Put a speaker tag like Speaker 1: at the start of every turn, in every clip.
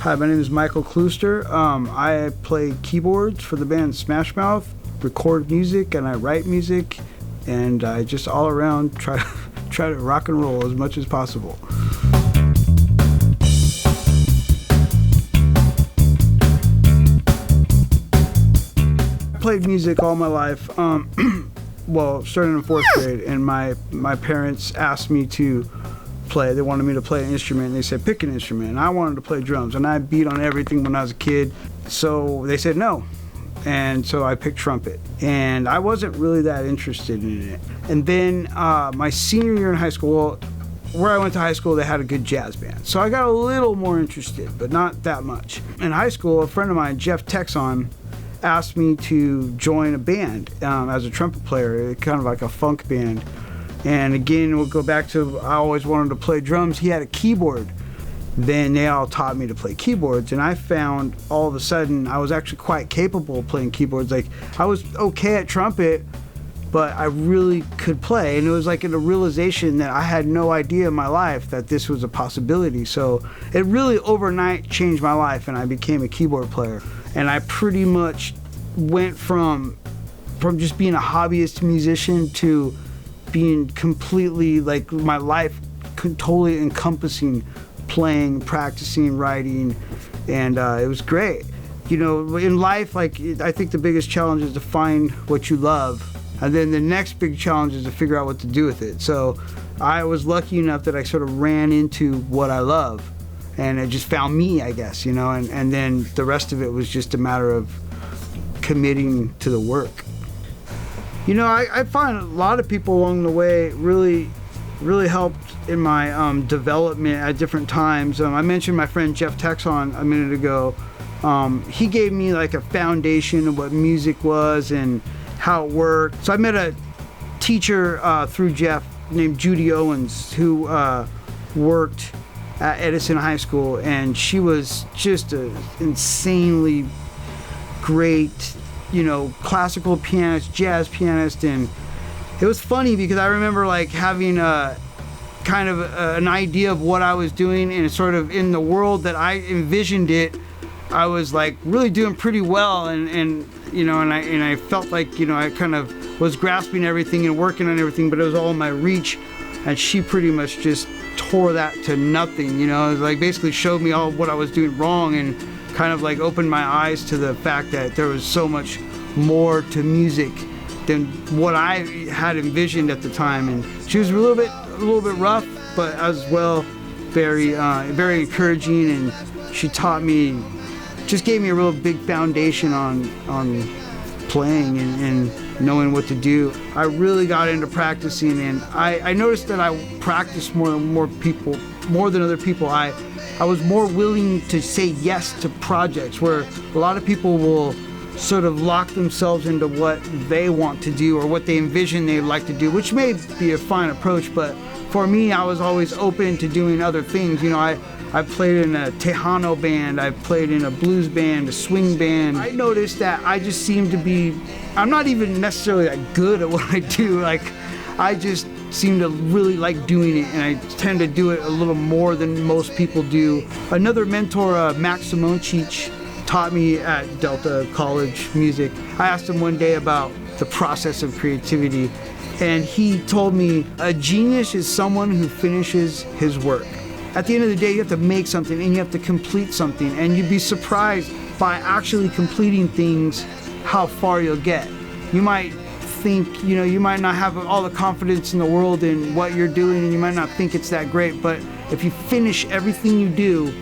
Speaker 1: Hi, my name is Michael Klooster. I play keyboards for the band Smash Mouth, record music, and I write music, and I just all around try to rock and roll as much as possible. I played music all my life. Well, starting in 4th grade, and my parents asked me to play. They wanted me to play an instrument, and they said, pick an instrument. And I wanted to play drums, and I beat on everything when I was a kid. So they said no. And so I picked trumpet. And I wasn't really that interested in it. And then my senior year in high school, where I went to high school, they had a good jazz band. So I got a little more interested, but not that much. In high school, a friend of mine, Jeff Texon, asked me to join a band as a trumpet player, kind of like a funk band. And again, we'll go back to, I always wanted to play drums. He had a keyboard. Then they all taught me to play keyboards, and I found all of a sudden I was actually quite capable of playing keyboards. Like, I was okay at trumpet, but I really could play. And it was like a realization that I had no idea in my life that this was a possibility. So it really overnight changed my life, and I became a keyboard player. And I pretty much went from just being a hobbyist musician to being completely, like, my life totally encompassing playing, practicing, writing, and it was great. You know, in life, like, I think the biggest challenge is to find what you love, and then the next big challenge is to figure out what to do with it. So I was lucky enough that I sort of ran into what I love, and it just found me, I guess, you know, and then the rest of it was just a matter of committing to the work. You know, I find a lot of people along the way really helped in my development at different times. I mentioned my friend Jeff Texon a minute ago. He gave me like a foundation of what music was and how it worked. So I met a teacher through Jeff named Judy Owens, who worked at Edison High School, and she was just an insanely great, you know, classical pianist, jazz pianist. And it was funny because I remember like having kind of an idea of what I was doing, and sort of in the world that I envisioned it, I was like really doing pretty well, and you know, and I felt like, you know, I kind of was grasping everything and working on everything, but it was all in my reach. And she pretty much just tore that to nothing, you know. It was like basically showed me all what I was doing wrong, and kind of like opened my eyes to the fact that there was so much more to music than what I had envisioned at the time. And she was a little bit rough, but as well very encouraging, and she taught me, just gave me a real big foundation on playing and knowing what to do. I really got into practicing, and I noticed that I practiced more than other people. I was more willing to say yes to projects, where a lot of people will sort of lock themselves into what they want to do or what they envision they'd like to do, which may be a fine approach, but for me, I was always open to doing other things. You know, I played in a Tejano band, I played in a blues band, a swing band. I noticed that I just seemed to be, I'm not even necessarily that good at what I do. Like, I just seem to really like doing it, and I tend to do it a little more than most people do. Another mentor, Max Simoncic, taught me at Delta College music. I asked him one day about the process of creativity, and he told me a genius is someone who finishes his work. At the end of the day, you have to make something, and you have to complete something, and you'd be surprised by actually completing things how far you'll get. You might think, you know, you might not have all the confidence in the world in what you're doing, and you might not think it's that great, but if you finish everything you do,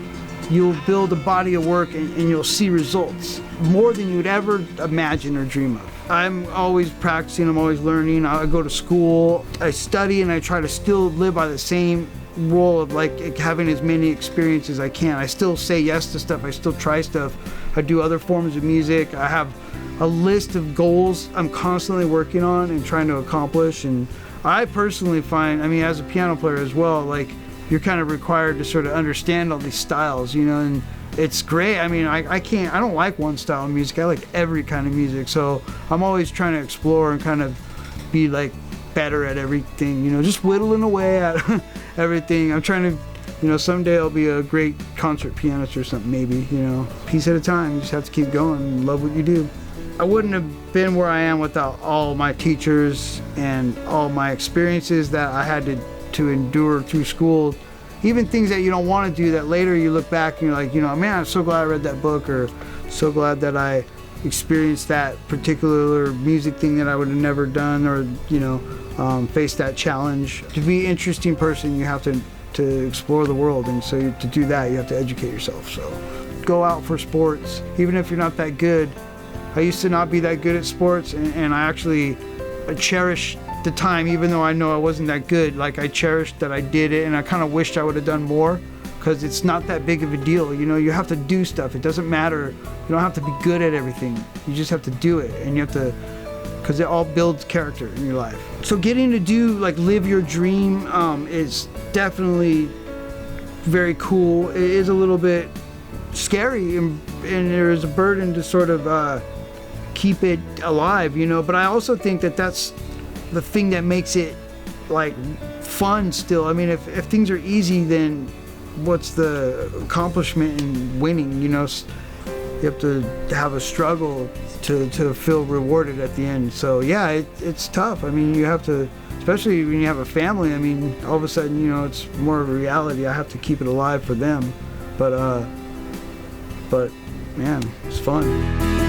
Speaker 1: you'll build a body of work, and you'll see results more than you'd ever imagine or dream of. I'm always practicing, I'm always learning. I go to school, I study, and I try to still live by the same rule of like having as many experiences as I can. I still say yes to stuff, I still try stuff. I do other forms of music. I have a list of goals I'm constantly working on and trying to accomplish. And I personally find, I mean, as a piano player as well, like, you're kind of required to sort of understand all these styles, you know, and it's great. I mean, I don't like one style of music. I like every kind of music. So I'm always trying to explore and kind of be like better at everything, you know, just whittling away at everything. I'm trying to You know, someday I'll be a great concert pianist or something, maybe, you know. Piece at a time, you just have to keep going and love what you do. I wouldn't have been where I am without all my teachers and all my experiences that I had to endure through school. Even things that you don't want to do that later you look back and you're like, you know, man, I'm so glad I read that book, or so glad that I experienced that particular music thing that I would have never done, or, you know, faced that challenge. To be an interesting person, you have to explore the world, and so to do that you have to educate yourself. So go out for sports, even if you're not that good. I used to not be that good at sports, and I actually cherish the time, even though I know I wasn't that good. Like, I cherished that I did it, and I kind of wished I would have done more, because it's not that big of a deal. You know, you have to do stuff. It doesn't matter. You don't have to be good at everything. You just have to do it, and you have to, because it all builds character in your life. So getting to do, like, live your dream is definitely very cool. It is a little bit scary, and there is a burden to sort of keep it alive, you know, but I also think that that's the thing that makes it, like, fun still. I mean, if things are easy, then what's the accomplishment in winning, you know? You have to have a struggle to feel rewarded at the end. So yeah, it's tough. I mean, you have to, especially when you have a family. I mean, all of a sudden, you know, it's more of a reality. I have to keep it alive for them. But man, it's fun.